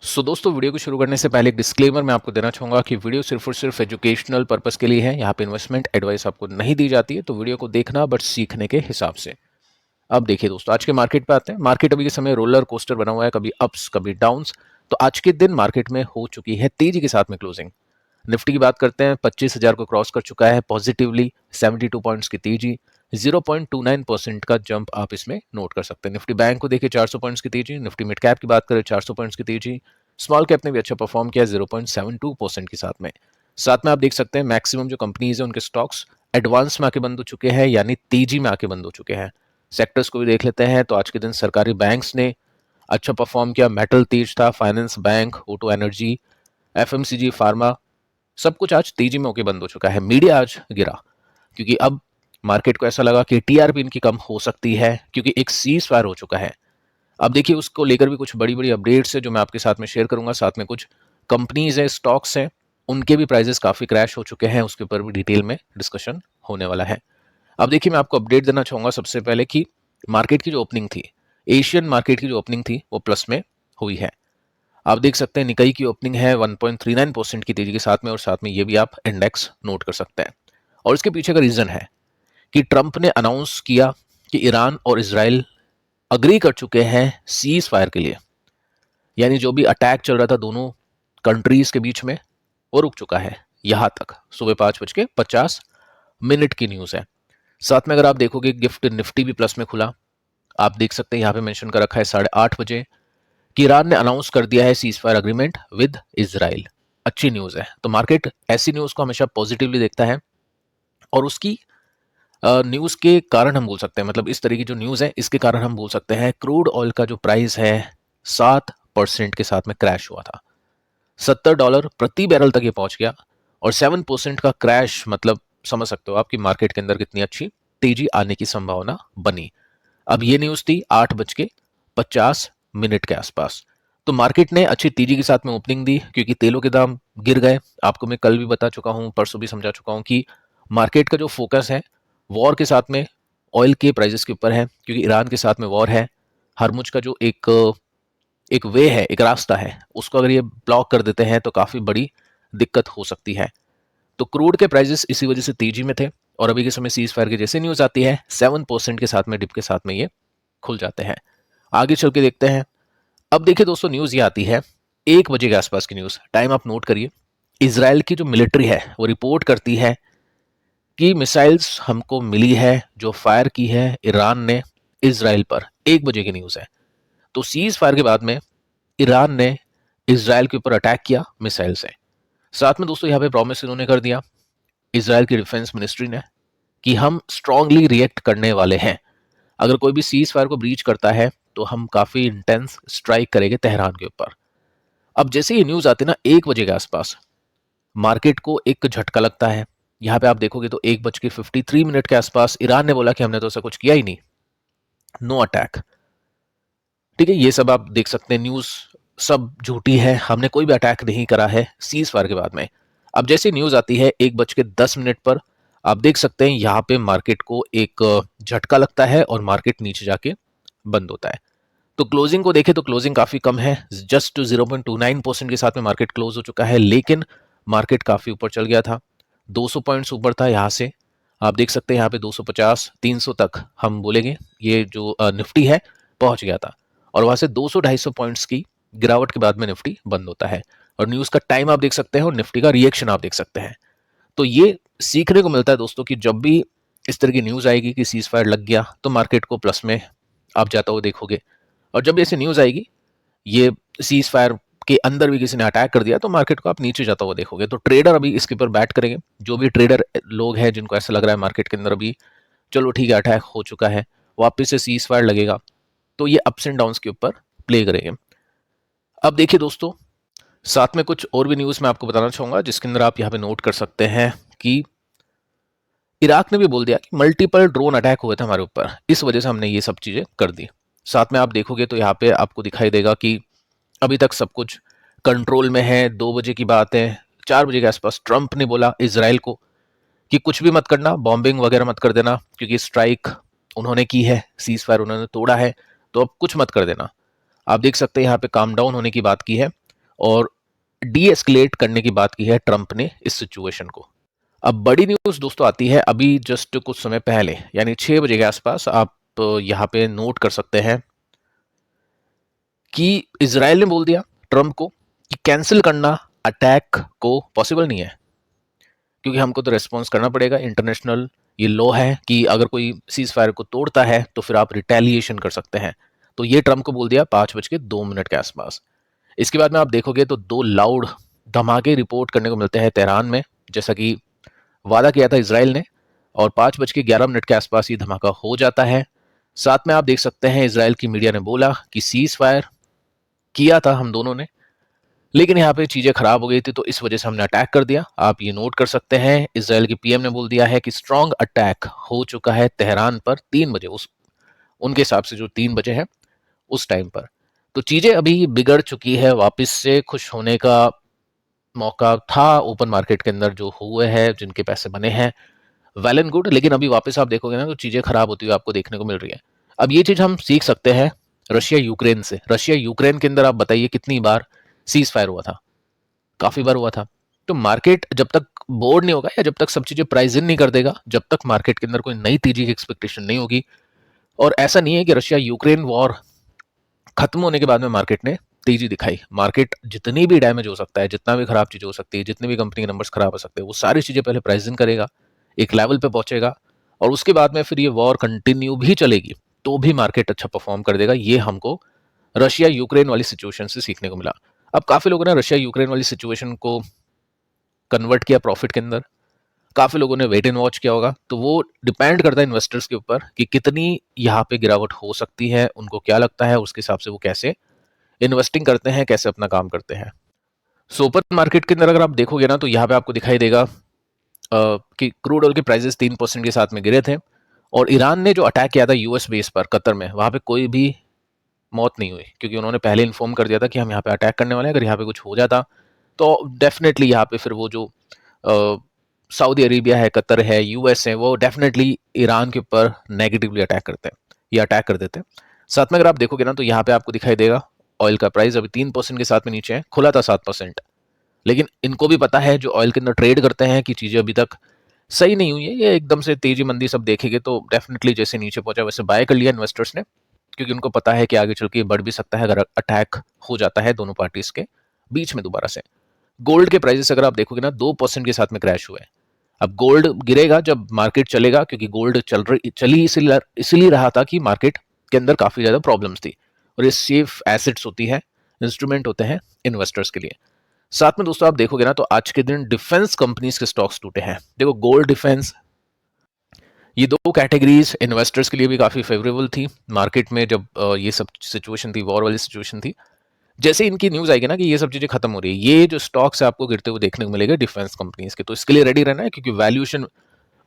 दोस्तों, वीडियो को शुरू करने से पहले एक डिस्क्लेमर मैं आपको देना चाहूँगा कि वीडियो सिर्फ और सिर्फ एजुकेशनल पर्पस के लिए है। यहाँ पे इन्वेस्टमेंट एडवाइस आपको नहीं दी जाती है, तो वीडियो को देखना बट सीखने के हिसाब से। अब देखिए दोस्तों, आज के मार्केट पे आते हैं। मार्केट अभी के समय रोलर कोस्टर बना हुआ है, कभी अप्स कभी डाउन्स। तो आज के दिन मार्केट में हो चुकी है तेजी के साथ में क्लोजिंग। निफ्टी की बात करते हैं, 25,000 को क्रॉस कर चुका है पॉजिटिवली, 72 पॉइंट्स की तेजी, 0.29% का जंप आप इसमें नोट कर सकते हैं। निफ्टी बैंक को देखिए 400 पॉइंट्स की तेजी। निफ्टी मिड कैप की बात करें 400 पॉइंट्स की तेजी। स्मॉल कैप ने भी अच्छा परफॉर्म किया 0.72% के साथ में आप देख सकते हैं मैक्सिमम जो कंपनीज है उनके स्टॉक्स एडवांस में आके बंद हो चुके हैं, यानी तेजी में आके बंद हो चुके हैं। सेक्टर्स को भी देख लेते हैं, तो आज के दिन सरकारी बैंक्स ने अच्छा परफॉर्म किया। मेटल तेज था, finance bank, auto energy, FMCG, pharma, सब कुछ आज तेजी में होकर बंद हो चुका है। मीडिया आज गिरा क्योंकि अब मार्केट को ऐसा लगा कि टीआरपी इनकी कम हो सकती है क्योंकि एक सीज फायर हो चुका है। अब देखिए उसको लेकर भी कुछ बड़ी बड़ी अपडेट्स है जो मैं आपके साथ में शेयर करूंगा। साथ में कुछ कंपनीज है, स्टॉक्स हैं, उनके भी प्राइजेस काफी क्रैश हो चुके हैं, उसके ऊपर भी डिटेल में डिस्कशन होने वाला है। अब देखिए मैं आपको अपडेट देना चाहूंगा सबसे पहले कि मार्केट की जो ओपनिंग थी, एशियन मार्केट की जो ओपनिंग थी वो प्लस में हुई है। आप देख सकते हैं निकाई की ओपनिंग है 1.39% की तेजी के साथ में, और साथ में ये भी आप इंडेक्स नोट कर सकते हैं। और इसके पीछे का रीजन है कि ट्रंप ने अनाउंस किया कि ईरान और इसराइल अग्री कर चुके हैं सीज फायर के लिए, यानी जो भी अटैक चल रहा था दोनों कंट्रीज के बीच में वो रुक चुका है। यहां तक सुबह 5:50 की न्यूज है। साथ में अगर आप देखोगे गिफ्ट निफ्टी भी प्लस में खुला। आप देख सकते हैं यहाँ पे मेंशन कर रखा है 8:30 कि ईरान ने अनाउंस कर दिया है cease fire agreement with Israel. अच्छी न्यूज है, तो मार्केट ऐसी न्यूज को हमेशा पॉजिटिवली देखता है। और उसकी न्यूज के कारण हम बोल सकते हैं, मतलब इस तरह की जो न्यूज है इसके कारण हम बोल सकते हैं क्रूड ऑयल का जो प्राइस है 7% के साथ में क्रैश हुआ था। $70 प्रति बैरल तक ये पहुंच गया, और 7% का क्रैश मतलब समझ सकते हो आपकी मार्केट के अंदर कितनी अच्छी तेजी आने की संभावना बनी। अब ये न्यूज थी 8:50 के आसपास। तो मार्केट ने अच्छी तेजी के साथ में ओपनिंग दी क्योंकि तेलों के दाम गिर गए। आपको मैं कल भी बता चुका हूं, परसों भी समझा चुका हूं कि मार्केट का जो फोकस है वॉर के साथ में ऑयल के प्राइसेस के ऊपर है, क्योंकि ईरान के साथ में वॉर है। हरमुज का जो एक एक वे है, एक रास्ता है, उसको अगर ये ब्लॉक कर देते हैं तो काफी बड़ी दिक्कत हो सकती है। तो क्रूड के प्राइसेस इसी वजह से तेजी में थे, और अभी के समय सीज फायर की जैसे न्यूज आती है 7% के साथ में डिप के साथ में ये खुल जाते हैं। आगे चल के देखते हैं। अब देखिए दोस्तों, न्यूज ये आती है 1 बजे के आसपास की न्यूज, टाइम आप नोट करिए। इसराइल की जो मिलिट्री है वो रिपोर्ट करती है कि मिसाइल्स हमको मिली है जो फायर की है ईरान ने इसराइल पर। 1 बजे की न्यूज है। तो सीज फायर के बाद में ईरान ने इसराइल के ऊपर अटैक किया मिसाइल से। साथ में दोस्तों यहाँ पे प्रॉमिस इन्होंने कर दिया इसराइल की डिफेंस मिनिस्ट्री ने कि हम स्ट्रांगली रिएक्ट करने वाले हैं। अगर कोई भी सीज फायर को ब्रीच करता है तो हम काफी इंटेंस स्ट्राइक करेंगे तेहरान के ऊपर। अब जैसे ये न्यूज आती है ना 1 बजे के आसपास, मार्केट को एक झटका लगता है। यहाँ पे आप देखोगे तो 1:53 के आसपास ईरान ने बोला कि हमने तो ऐसा कुछ किया ही नहीं, नो अटैक। ठीक है, ये सब आप देख सकते हैं, न्यूज सब झूठी है, हमने कोई भी अटैक नहीं करा है सीज फायर के बाद में। अब जैसे न्यूज आती है 1:10 पर, आप देख सकते हैं यहाँ पे मार्केट को एक झटका लगता है और मार्केट नीचे जाके बंद होता है। तो क्लोजिंग को देखें तो क्लोजिंग काफी कम है, जस्ट 0.29% के साथ में मार्केट क्लोज हो चुका है। लेकिन मार्केट काफी ऊपर चल गया था, 200 पॉइंट्स ऊपर था। यहाँ से आप देख सकते हैं यहाँ पे 250 300 तक हम बोलेंगे ये जो निफ्टी है पहुंच गया था, और वहां से 200-250 पॉइंट्स की गिरावट के बाद में निफ्टी बंद होता है। और न्यूज का टाइम आप देख सकते हैं और निफ्टी का रिएक्शन आप देख सकते हैं। तो ये सीखने को मिलता है दोस्तों कि जब भी इस तरह की न्यूज आएगी कि सीज फायर लग गया तो मार्केट को प्लस में आप जाता हुआ देखोगे। और जब ऐसी न्यूज आएगी ये सीज फायर के अंदर भी किसी ने अटैक कर दिया तो मार्केट को आप नीचे जाता हुआ देखोगे। तो ट्रेडर अभी इसके ऊपर बैट करेंगे। जो भी ट्रेडर लोग हैं जिनको ऐसा लग रहा है मार्केट के अंदर अभी चलो ठीक है अटैक हो चुका है, वापस से सीज फायर लगेगा, तो ये अप्स एंड डाउन्स के ऊपर प्ले करेंगे। अब देखिए दोस्तों, साथ में कुछ और भी न्यूज मैं आपको बताना चाहूंगा जिसके अंदर आप यहाँ पे नोट कर सकते हैं कि इराक ने भी बोल दिया कि मल्टीपल ड्रोन अटैक हुए थे हमारे ऊपर, इस वजह से हमने ये सब चीजें कर दी। साथ में आप देखोगे तो यहाँ पे आपको दिखाई देगा कि अभी तक सब कुछ कंट्रोल में है। 2 बजे की बात है, 4 बजे के आसपास ट्रंप ने बोला इसराइल को कि कुछ भी मत करना, बॉम्बिंग वगैरह मत कर देना, क्योंकि स्ट्राइक उन्होंने की है, सीज फायर उन्होंने तोड़ा है, तो अब कुछ मत कर देना। आप देख सकते हैं यहाँ पे काम डाउन होने की बात की है। और डी एस्केलेट करने की बात की है ट्रंप ने इस सिचुएशन को। अब बड़ी न्यूज़ दोस्तों आती है अभी जस्ट कुछ समय पहले, यानी 6 बजे के आसपास। आप यहाँ पे नोट कर सकते हैं कि इजराइल ने बोल दिया ट्रंप को कि कैंसिल करना अटैक को पॉसिबल नहीं है, क्योंकि हमको तो रेस्पॉन्स करना पड़ेगा। इंटरनेशनल ये लॉ है कि अगर कोई सीज फायर को तोड़ता है तो फिर आप रिटेलिएशन कर सकते हैं। तो ये ट्रंप को बोल दिया 5:02 के आसपास। इसके बाद में आप देखोगे तो 2 लाउड धमाके रिपोर्ट करने को मिलते हैं तेहरान में, जैसा कि वादा किया था इसराइल ने, और 5:11 के आसपास ये धमाका हो जाता है। साथ में आप देख सकते हैं इसराइल की मीडिया ने बोला कि सीज फायर किया था हम दोनों ने, लेकिन यहाँ पे चीजें खराब हो गई थी तो इस वजह से हमने अटैक कर दिया। आप ये नोट कर सकते हैं इसराइल की पीएम ने बोल दिया है कि स्ट्रॉन्ग अटैक हो चुका है तेहरान पर 3 बजे, उस उनके हिसाब से जो 3 बजे है उस टाइम पर। तो चीजें अभी बिगड़ चुकी है, वापस से खुश होने का मौका था ओपन मार्केट के अंदर जो हुए हैं, जिनके पैसे बने हैं, वेल एंड गुड। लेकिन अभी वापस आप देखोगे ना तो चीजें खराब होती हुई आपको देखने को मिल रही है। अब ये चीज हम सीख सकते हैं रशिया यूक्रेन से। रशिया यूक्रेन के अंदर आप बताइए कितनी बार सीज फायर हुआ था, काफी बार हुआ था। तो मार्केट जब तक बोर्ड नहीं होगा या जब तक सब चीजें प्राइस इन नहीं कर देगा, जब तक मार्केट के अंदर कोई नई तेजी की एक्सपेक्टेशन नहीं होगी। और ऐसा नहीं है कि रशिया यूक्रेन वॉर खत्म होने के बाद में मार्केट ने तेजी दिखाई। मार्केट जितनी भी डैमेज हो सकता है, जितना भी खराब चीज हो सकती है, जितनी भी कंपनी के नंबर्स खराब हो सकते हैं, वो सारी चीजें पहले प्राइस इन करेगा, एक लेवल पे पहुंचेगा, और उसके बाद में फिर ये वॉर कंटिन्यू भी चलेगी तो भी मार्केट अच्छा परफॉर्म कर देगा। ये हमको रशिया यूक्रेन वाली सिचुएशन से सीखने को मिला। अब काफी लोगों ने रशिया यूक्रेन वाली सिचुएशन को कन्वर्ट किया प्रॉफिट के अंदर, काफी लोगों ने वेट एंड वॉच किया होगा। तो वो डिपेंड करता है इन्वेस्टर्स के ऊपर कि कितनी यहाँ पे गिरावट हो सकती है, उनको क्या लगता है, उसके हिसाब से वो कैसे इन्वेस्टिंग करते हैं, कैसे अपना काम करते हैं। सो ओपन मार्केट के अंदर अगर आप देखोगे ना तो यहाँ पे आपको दिखाई देगा कि क्रूड ऑयल के प्राइसेस 3% के साथ में गिरे थे। और ईरान ने जो अटैक किया था यूएस बेस पर कतर में, वहां पे कोई भी मौत नहीं हुई, क्योंकि उन्होंने पहले इन्फॉर्म कर दिया था कि हम यहाँ पे अटैक करने वाले हैं। अगर यहाँ पे कुछ हो जाता तो डेफिनेटली यहाँ पे फिर वो जो सऊदी अरेबिया है, कतर है, यूएस है, वो डेफिनेटली ईरान के ऊपर नेगेटिवली अटैक करते हैं या अटैक कर देते हैं। साथ में अगर आप देखोगे ना तो यहाँ पे आपको दिखाई देगा ऑयल का प्राइस अभी 3% के साथ में नीचे है, खुला था 7%। लेकिन इनको भी पता है जो ऑयल के अंदर ट्रेड करते हैं कि चीजें अभी तक सही नहीं हुई है, ये एकदम से तेजी मंदी सब देखेंगे तो डेफिनेटली जैसे नीचे पहुंचा वैसे बाय कर लिया इन्वेस्टर्स ने, क्योंकि उनको पता है कि आगे चल के बढ़ भी सकता है अगर अटैक हो जाता है दोनों पार्टीज के बीच में दोबारा से। गोल्ड के प्राइसेस अगर आप देखोगे ना 2% के साथ में क्रैश हुए। अब गोल्ड गिरेगा जब मार्केट चलेगा, क्योंकि गोल्ड चली इसलिए रहा था कि मार्केट के अंदर काफी ज्यादा प्रॉब्लम्स थी, और ये सेफ एसेट्स होती है, इंस्ट्रूमेंट होते हैं इन्वेस्टर्स के लिए। साथ में दोस्तों आप देखोगे ना तो आज के दिन डिफेंस कंपनीज के स्टॉक्स टूटे हैं। देखो गोल्ड, डिफेंस, ये दो कैटेगरीज इन्वेस्टर्स के लिए भी काफी फेवरेबल थी मार्केट में जब ये सब सिचुएशन थी, वॉर वाली सिचुएशन थी। जैसे इनकी न्यूज आएगी ना कि ये सब चीजें खत्म हो रही है, ये जो स्टॉक्स है आपको गिरते हुए देखने को मिलेगा डिफेंस कंपनीज के, तो इसके लिए रेडी रहना है, क्योंकि वैल्यूएशन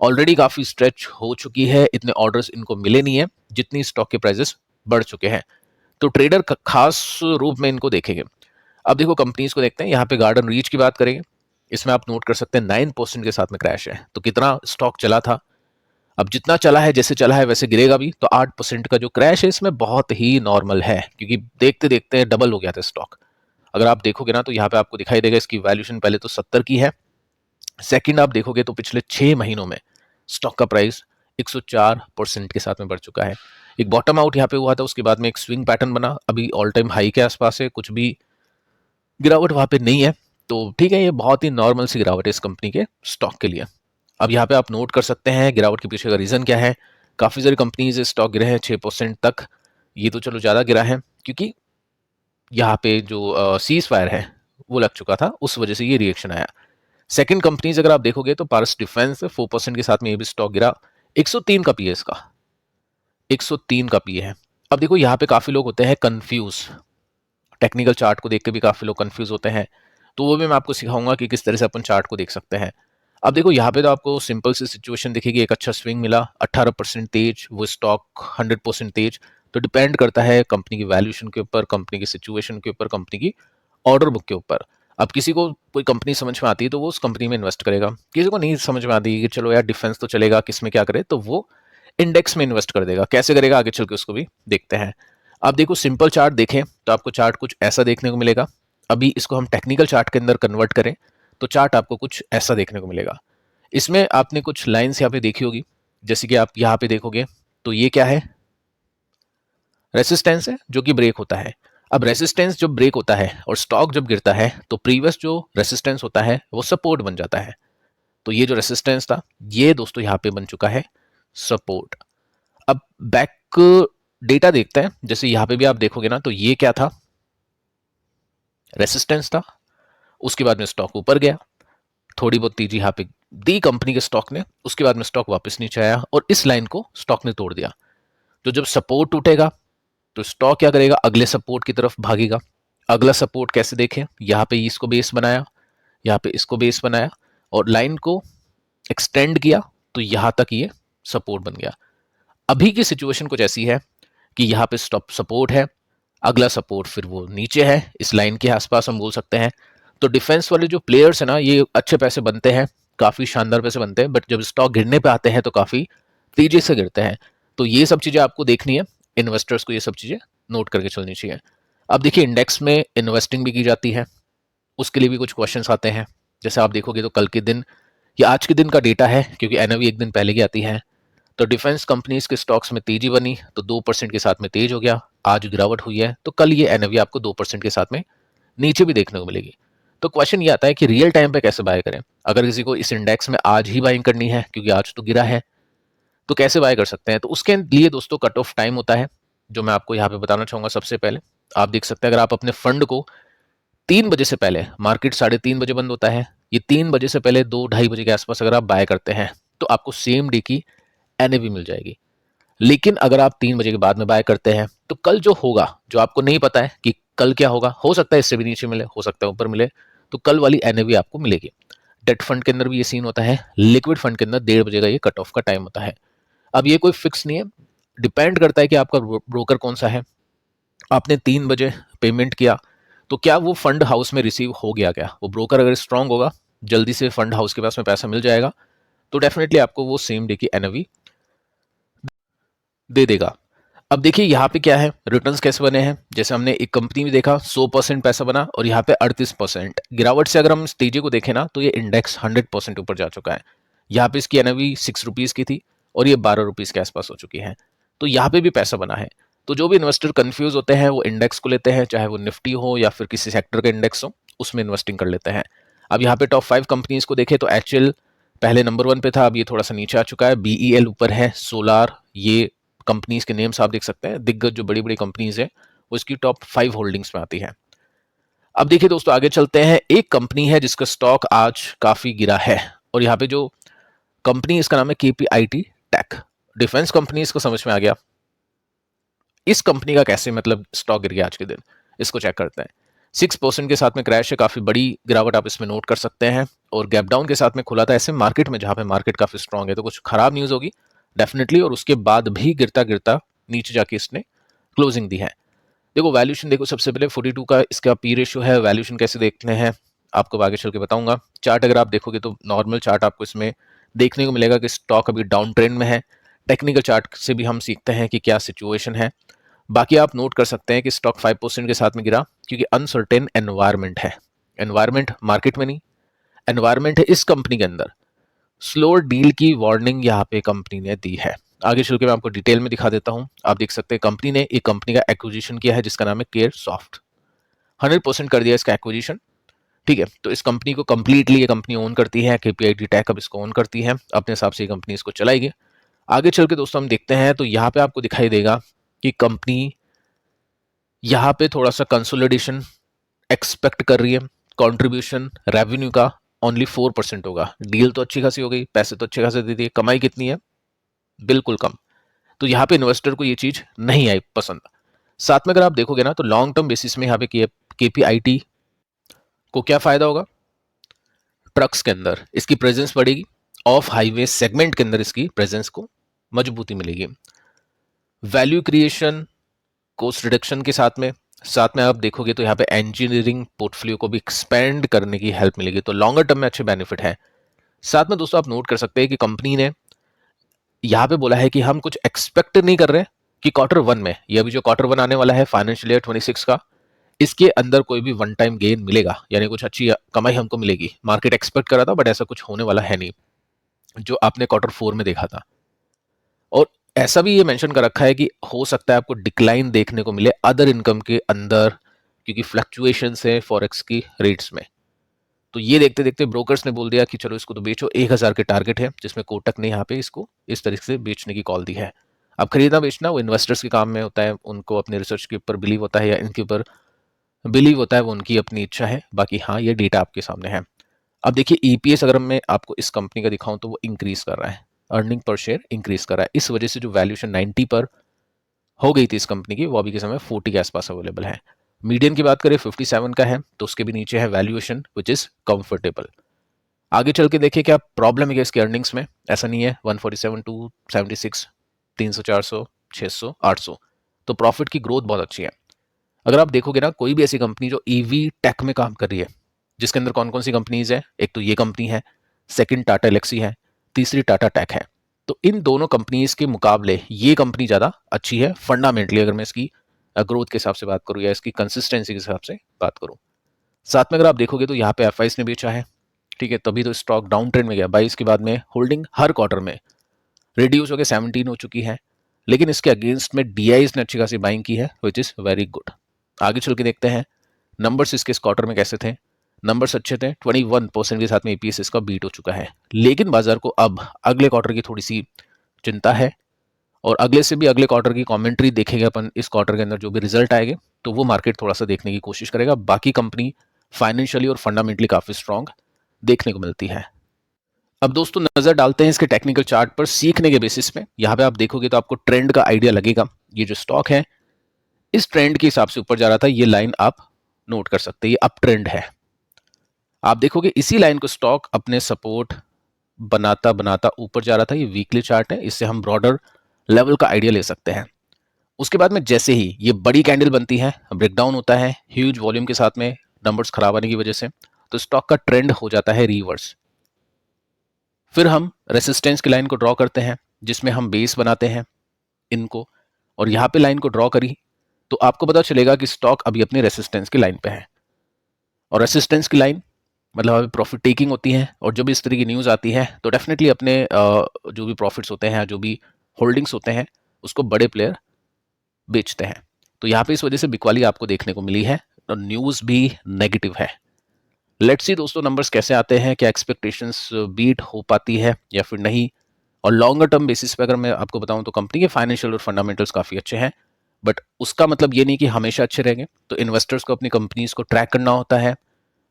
ऑलरेडी काफी स्ट्रेच हो चुकी है, इतने ऑर्डर्स इनको मिले नहीं है जितनी स्टॉक के प्राइसेस बढ़ चुके हैं। तो ट्रेडर खास रूप में इनको देखेंगे। अब देखो कंपनीज को देखते हैं, यहाँ पे गार्डन रीच की बात करेंगे, इसमें आप नोट कर सकते हैं 9% के साथ में क्रैश है। तो कितना स्टॉक चला था, अब जितना चला है, जैसे चला है वैसे गिरेगा भी, तो 8% का जो क्रैश है इसमें बहुत ही नॉर्मल है, क्योंकि देखते देखते डबल हो गया था स्टॉक। अगर आप देखोगे ना तो यहाँ पे आपको दिखाई देगा इसकी वैल्यूएशन पहले तो 70 की है, सेकंड आप देखोगे तो पिछले 6 महीनों में स्टॉक का प्राइस 104% के साथ में बढ़ चुका है। एक बॉटम आउट यहाँ पे हुआ था, उसके बाद में एक स्विंग पैटर्न बना, अभी ऑल टाइम हाई के आसपास है, कुछ भी गिरावट वहां पे नहीं है। तो ठीक है, ये बहुत ही नॉर्मल सी गिरावट है इस कंपनी के स्टॉक के लिए। अब यहाँ पे आप नोट कर सकते हैं गिरावट के पीछे का रीजन क्या है। काफी सारी कंपनीज स्टॉक गिरे हैं 6% तक, ये तो चलो ज्यादा गिरा है क्योंकि यहाँ पे जो सीज फायर है वो लग चुका था, उस वजह से ये रिएक्शन आया। सेकंड कंपनीज अगर आप देखोगे तो पारस डिफेंस 4% के साथ में ये भी स्टॉक गिरा, 103 का पीए इसका, 103 का पीए है। अब देखो यहाँ पे काफी लोग होते हैं कंफ्यूज, टेक्निकल चार्ट को देख के भी काफी लोग कंफ्यूज होते हैं, तो वो भी मैं आपको सिखाऊंगा कि किस तरह से अपन चार्ट को देख सकते हैं। अब देखो यहाँ पे तो आपको सिंपल सी सिचुएशन दिखेगी, एक अच्छा स्विंग मिला, 18% तेज, वो स्टॉक 100% तेज। तो डिपेंड करता है कंपनी की वैल्यूएशन के ऊपर, कंपनी की सिचुएशन के ऊपर, कंपनी की ऑर्डर बुक के ऊपर। अब किसी को कोई कंपनी समझ में आती है तो वो उस कंपनी में इन्वेस्ट करेगा, किसी को नहीं समझ में आती कि चलो यार डिफेंस तो चलेगा, किसमें क्या करे, तो वो इंडेक्स में इन्वेस्ट कर देगा। कैसे करेगा आगे चल के उसको भी देखते हैं। आप देखो सिंपल चार्ट देखें तो आपको चार्ट कुछ ऐसा देखने को मिलेगा। अभी इसको हम टेक्निकल चार्ट के अंदर कन्वर्ट करें तो चार्ट आपको कुछ ऐसा देखने को मिलेगा। इसमें आपने कुछ लाइंस यहाँ पे देखी होगी, जैसे कि आप यहाँ पे देखोगे तो ये क्या है, रेसिस्टेंस है जो कि ब्रेक होता है। अब रेसिस्टेंस जब ब्रेक होता है और स्टॉक जब गिरता है तो प्रीवियस जो रेसिस्टेंस होता है वो सपोर्ट बन जाता है। तो ये जो रेसिस्टेंस था ये दोस्तों यहाँ पे बन चुका है सपोर्ट। अब बैक डेटा देखते हैं, जैसे यहाँ पे भी आप देखोगे ना तो ये क्या था, रेसिस्टेंस था। उसके बाद में स्टॉक ऊपर गया, थोड़ी बहुत तेजी यहाँ पे दी कंपनी के स्टॉक ने, उसके बाद में स्टॉक वापस नीचे आया और इस लाइन को स्टॉक ने तोड़ दिया। तो जब सपोर्ट टूटेगा तो स्टॉक क्या करेगा, अगले सपोर्ट की तरफ भागेगा। अगला सपोर्ट कैसे देखें, यहाँ पे इसको बेस बनाया, यहाँ पे इसको बेस बनाया और लाइन को एक्सटेंड किया तो यहां तक ये सपोर्ट बन गया। अभी की सिचुएशन कुछ ऐसी है कि यहाँ पे स्टॉप सपोर्ट है, अगला सपोर्ट फिर वो नीचे है, इस लाइन के आसपास हम बोल सकते हैं। तो डिफेंस वाले जो प्लेयर्स है ना ये अच्छे पैसे बनते हैं, काफी शानदार पैसे बनते हैं, बट जब स्टॉक गिरने पे आते हैं तो काफी तेजी से गिरते हैं। तो ये सब चीजें आपको देखनी है, इन्वेस्टर्स को ये सब चीजें नोट करके चलनी चाहिए। अब देखिए इंडेक्स में इन्वेस्टिंग भी की जाती है, उसके लिए भी कुछ क्वेश्चंस आते हैं। जैसे आप देखोगे तो कल के दिन या आज के दिन का डेटा है, क्योंकि एनएवी एक दिन पहले की आती है। तो डिफेंस कंपनीज के स्टॉक्स में तेजी बनी तो 2% के साथ में तेज हो गया, आज गिरावट हुई है तो कल ये एनएवी आपको 2% के साथ में नीचे भी देखने को मिलेगी। तो क्वेश्चन ये आता है कि रियल टाइम पे कैसे बाय करें। अगर किसी को इस इंडेक्स में आज ही बाइंग करनी है क्योंकि आज तो गिरा है, तो कैसे बाय कर सकते हैं। तो उसके लिए दोस्तों कट ऑफ टाइम होता है जो मैं आपको यहाँ पे बताना चाहूंगा। सबसे पहले आप देख सकते हैं, अगर आप अपने फंड को 3 बजे से पहले, मार्केट 3:30 बजे बंद होता है, ये 3 बजे से पहले 2-2:30 बजे के आसपास अगर आप बाय करते हैं तो आपको सेम डे की एनएवी मिल जाएगी। लेकिन अगर आप 3 बजे के बाद में बाय करते हैं तो कल जो होगा, जो आपको नहीं पता है कि कल क्या होगा, हो सकता है इससे भी नीचे मिले, हो सकता है ऊपर मिले, तो कल वाली एनएवी आपको मिलेगी। डेट फंड के अंदर भी ये सीन होता है, लिक्विड फंड के अंदर 1:30 बजे का ये कट ऑफ का टाइम होता है। अब ये कोई फिक्स नहीं है, डिपेंड करता है कि आपका ब्रोकर कौन सा है। आपने 3 बजे पेमेंट किया तो क्या वो फंड हाउस में रिसीव हो गया, क्या वो ब्रोकर अगर स्ट्रांग होगा, जल्दी से फंड हाउस के पास में पैसा मिल जाएगा, तो डेफिनेटली आपको वो सेम डे की एनएवी दे देगा। अब देखिए यहाँ पे क्या है, रिटर्न्स कैसे बने हैं। जैसे हमने एक कंपनी में देखा 100% पैसा बना और यहाँ पे 38% गिरावट से अगर हम इस तेजी को देखें ना तो ये इंडेक्स 100% ऊपर जा चुका है। यहाँ पे इसकी एनएवी 6 रुपीज़ की थी और ये 12 रुपीज़ के आसपास हो चुकी है। तो यहाँ पे भी पैसा बना है। तो जो भी इन्वेस्टर कंफ्यूज होते हैं वो इंडेक्स को लेते हैं, चाहे वो निफ्टी हो या फिर किसी सेक्टर का इंडेक्स हो, उसमें इन्वेस्टिंग कर लेते हैं। अब यहाँ पे टॉप 5 कंपनीज को देखें तो एचएल पहले नंबर 1 पे था, अब ये थोड़ा सा नीचे आ चुका है। बीईएल ऊपर है, सोलार, ये कंपनीज के नेम्स आप देख सकते हैं, दिग्गज जो बड़ी बड़ी कंपनीज है वो इसकी टॉप 5 होल्डिंग्स में आती है। अब देखिए दोस्तों आगे चलते हैं, एक कंपनी है जिसका स्टॉक आज काफी गिरा है और यहाँ पे जो कंपनी इसका नाम है केपीआईटी टेक। डिफेंस कंपनी इसको समझ में आ गया। इस कंपनी का कैसे मतलब स्टॉक गिर गया आज के दिन, इसको चेक करते हैं। 6% के साथ में क्रैश है, काफी बड़ी गिरावट आप इसमें नोट कर सकते हैं और गैप डाउन के साथ में खुला था ऐसे मार्केट में जहां पे मार्केट काफी स्ट्रांग है, तो कुछ खराब न्यूज होगी डेफिनेटली। और उसके बाद भी गिरता गिरता नीचे जाके इसने क्लोजिंग दी है। देखो वैल्यूएशन देखो, सबसे पहले 42 का इसका पी रेशियो है। वैल्यूएशन कैसे देखते हैं आपको आगे चल के बताऊंगा। चार्ट अगर आप देखोगे तो नॉर्मल चार्ट आपको इसमें देखने को मिलेगा कि स्टॉक अभी डाउन ट्रेंड में है। टेक्निकल चार्ट से भी हम सीखते हैं कि क्या सिचुएशन है। बाकी आप नोट कर सकते हैं कि स्टॉक 5% के साथ में गिरा क्योंकि अनसर्टेन एनवायरमेंट है। एनवायरमेंट मार्केट में नहीं, एनवायरमेंट है इस कंपनी के अंदर। स्लो डील की वार्निंग यहाँ पे कंपनी ने दी है। आगे चल के मैं आपको डिटेल में दिखा देता हूँ। आप देख सकते हैं कंपनी ने एक कंपनी का एक्विजिशन किया है जिसका नाम है केयर सॉफ्ट। 100% कर दिया इसका एक्विजिशन, ठीक है। तो इस कंपनी को कंप्लीटली ये कंपनी ओन करती है, केपीआईटी टेक अब इसको ओन करती है, अपने हिसाब से ये कंपनी इसको चलाएगी। आगे चल के दोस्तों हम देखते हैं तो यहाँ पे आपको दिखाई देगा कि कंपनी यहाँ पे थोड़ा सा कंसोलिडेशन एक्सपेक्ट कर रही है। कंट्रीब्यूशन रेवेन्यू का ओनली 4% होगा। डील तो अच्छी खासी हो गई, पैसे तो अच्छे खासे दे दिए, कमाई कितनी है, बिल्कुल कम। तो यहाँ पे इन्वेस्टर को ये चीज नहीं आई पसंद। साथ में अगर आप देखोगे ना तो लॉन्ग टर्म बेसिस में यहाँ पे केपीआईटी को क्या फायदा होगा, ट्रक्स के अंदर इसकी प्रेजेंस बढ़ेगी, ऑफ हाईवे सेगमेंट के अंदर इसकी प्रेजेंस को मजबूती मिलेगी। वैल्यू क्रिएशन, कॉस्ट रिडक्शन के साथ में आप देखोगे तो यहाँ पे इंजीनियरिंग पोर्टफोलियो को भी एक्सपेंड करने की हेल्प मिलेगी। तो लॉन्गर टर्म में अच्छे बेनिफिट है। साथ में दोस्तों आप नोट कर सकते हैं कि कंपनी ने यहाँ पे बोला है कि हम कुछ एक्सपेक्ट नहीं कर रहे कि Q1 में, ये अभी जो Q1 आने वाला है फाइनेंशियल ईयर 26 का, इसके अंदर कोई भी वन टाइम गेन मिलेगा, यानी कुछ अच्छी कमाई हमको मिलेगी। मार्केट एक्सपेक्ट कर रहा था बट ऐसा कुछ होने वाला है नहीं, जो आपने Q4 में देखा था। और ऐसा भी ये मेंशन कर रखा है कि हो सकता है आपको डिक्लाइन देखने को मिले अदर इनकम के अंदर, क्योंकि फ्लक्चुएशंस है फॉरेक्स की रेट्स में। तो ये देखते देखते ब्रोकर्स ने बोल दिया कि चलो इसको तो बेचो, 1000 के टारगेट है, जिसमें कोटक ने यहाँ पे इसको इस तरीके से बेचने की कॉल दी है। अब खरीदना बेचना वो इन्वेस्टर्स के काम में होता है, उनको अपने रिसर्च के ऊपर बिलीव होता है या इनके ऊपर बिलीव होता है, वो उनकी अपनी इच्छा है। बाकी हाँ, ये डेटा आपके सामने है। अब देखिए ईपीएस अगर मैं आपको इस कंपनी का दिखाऊं तो वो इंक्रीज कर रहा है, अर्निंग पर शेयर इंक्रीज कर रहा है। इस वजह से जो वैल्यूएशन 90 पर हो गई थी इस कंपनी की, वो अभी के समय 40 के आसपास अवेलेबल है। मीडियन की बात करें 57 का है, तो उसके भी नीचे है वैल्यूएशन विच इज कंफर्टेबल। आगे चल के देखिए क्या प्रॉब्लम है इसके अर्निंग्स में। ऐसा नहीं है 147 टू 76, 300, 400, 600, 800, तो प्रॉफिट की ग्रोथ बहुत अच्छी है। अगर आप देखोगे ना, कोई भी ऐसी कंपनी जो ईवी टेक में काम कर रही है, जिसके अंदर कौन कौन सी कंपनीज है, एक तो ये कंपनी है, सेकंड टाटा एलेक्सी है, तीसरी टाटा टेक है। तो इन दोनों कंपनीज के मुकाबले ये कंपनी ज़्यादा अच्छी है फंडामेंटली, अगर मैं इसकी ग्रोथ के हिसाब से बात करूँ या इसकी कंसिस्टेंसी के हिसाब से बात करूँ। साथ में अगर आप देखोगे तो यहाँ पे एफ ने बेचा है, ठीक है, तभी तो स्टॉक डाउन ट्रेंड में गया। 22 के बाद में होल्डिंग हर क्वार्टर में रिड्यूस होकर 17 हो चुकी है, लेकिन इसके अगेंस्ट में डीआईज ने अच्छी खासी बाइंग की है, विच इज़ वेरी गुड। आगे चल के देखते हैं नंबर्स इसके इस क्वार्टर में कैसे थे। नंबर्स अच्छे थे, 21% के साथ में ईपीएस इसका बीट हो चुका है। लेकिन बाजार को अब अगले क्वार्टर की थोड़ी सी चिंता है, और अगले से भी अगले क्वार्टर की कमेंट्री देखेंगे अपन इस क्वार्टर के अंदर, जो भी रिजल्ट आएंगे तो वो मार्केट थोड़ा सा देखने की कोशिश करेगा। बाकी कंपनी फाइनेंशियली और फंडामेंटली काफ़ी स्ट्रांग देखने को मिलती है। अब दोस्तों नजर डालते हैं इसके टेक्निकल चार्ट पर सीखने के बेसिस पे। यहाँ पे आप देखोगे तो आपको ट्रेंड का आइडिया लगेगा। ये जो स्टॉक है इस ट्रेंड के हिसाब से ऊपर जा रहा था, ये लाइन आप नोट कर सकते हैं, ये अप ट्रेंड है। आप देखोगे इसी लाइन को स्टॉक अपने सपोर्ट बनाता बनाता ऊपर जा रहा था। ये वीकली चार्ट है, इससे हम ब्रॉडर लेवल का आइडिया ले सकते हैं। उसके बाद में जैसे ही ये बड़ी कैंडल बनती है, ब्रेकडाउन होता है ह्यूज वॉल्यूम के साथ में, नंबर्स खराब आने की वजह से, तो स्टॉक का ट्रेंड हो जाता है रिवर्स। फिर हम रेसिस्टेंस की लाइन को ड्रॉ करते हैं, जिसमें हम बेस बनाते हैं इनको, और यहाँ पे लाइन को ड्रॉ करी तो आपको पता चलेगा कि स्टॉक अभी अपने रेसिस्टेंस की लाइन पे है। और रेसिस्टेंस की लाइन मतलब अभी प्रॉफिट टेकिंग होती है, और जब इस तरह की न्यूज़ आती है तो डेफिनेटली अपने जो भी प्रॉफिट्स होते हैं, जो भी होल्डिंग्स होते हैं, उसको बड़े प्लेयर बेचते हैं। तो यहाँ पे इस वजह से बिकवाली आपको देखने को मिली है, और न्यूज़ भी नेगेटिव है। लेट्स सी दोस्तों नंबर्स कैसे आते हैं, क्या एक्सपेक्टेशंस बीट हो पाती है या फिर नहीं। और लॉन्गर टर्म बेसिस पे अगर मैं आपको बताऊं तो कंपनी के फाइनेंशियल और फंडामेंटल्स काफ़ी अच्छे हैं, बट उसका मतलब ये नहीं कि हमेशा अच्छे रहेंगे। तो इन्वेस्टर्स को अपनी कंपनीज को ट्रैक करना होता है।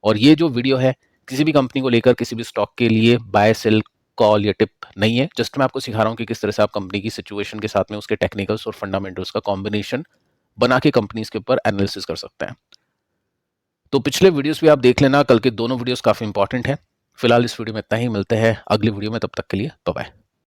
और ये जो वीडियो है किसी भी कंपनी को लेकर, किसी भी स्टॉक के लिए बाय सेल कॉल या टिप नहीं है। जस्ट मैं आपको सिखा रहा हूँ कि किस तरह से आप कंपनी की सिचुएशन के साथ में उसके टेक्निकल्स और फंडामेंटल्स का कॉम्बिनेशन बना के कंपनीज के ऊपर एनालिसिस कर सकते हैं। तो पिछले वीडियोस भी आप देख लेना, कल के दोनों वीडियोस काफ़ी इंपॉर्टेंट हैं। फिलहाल इस वीडियो में इतना ही, मिलते हैं अगली वीडियो में, तब तक के लिए बाय बाय।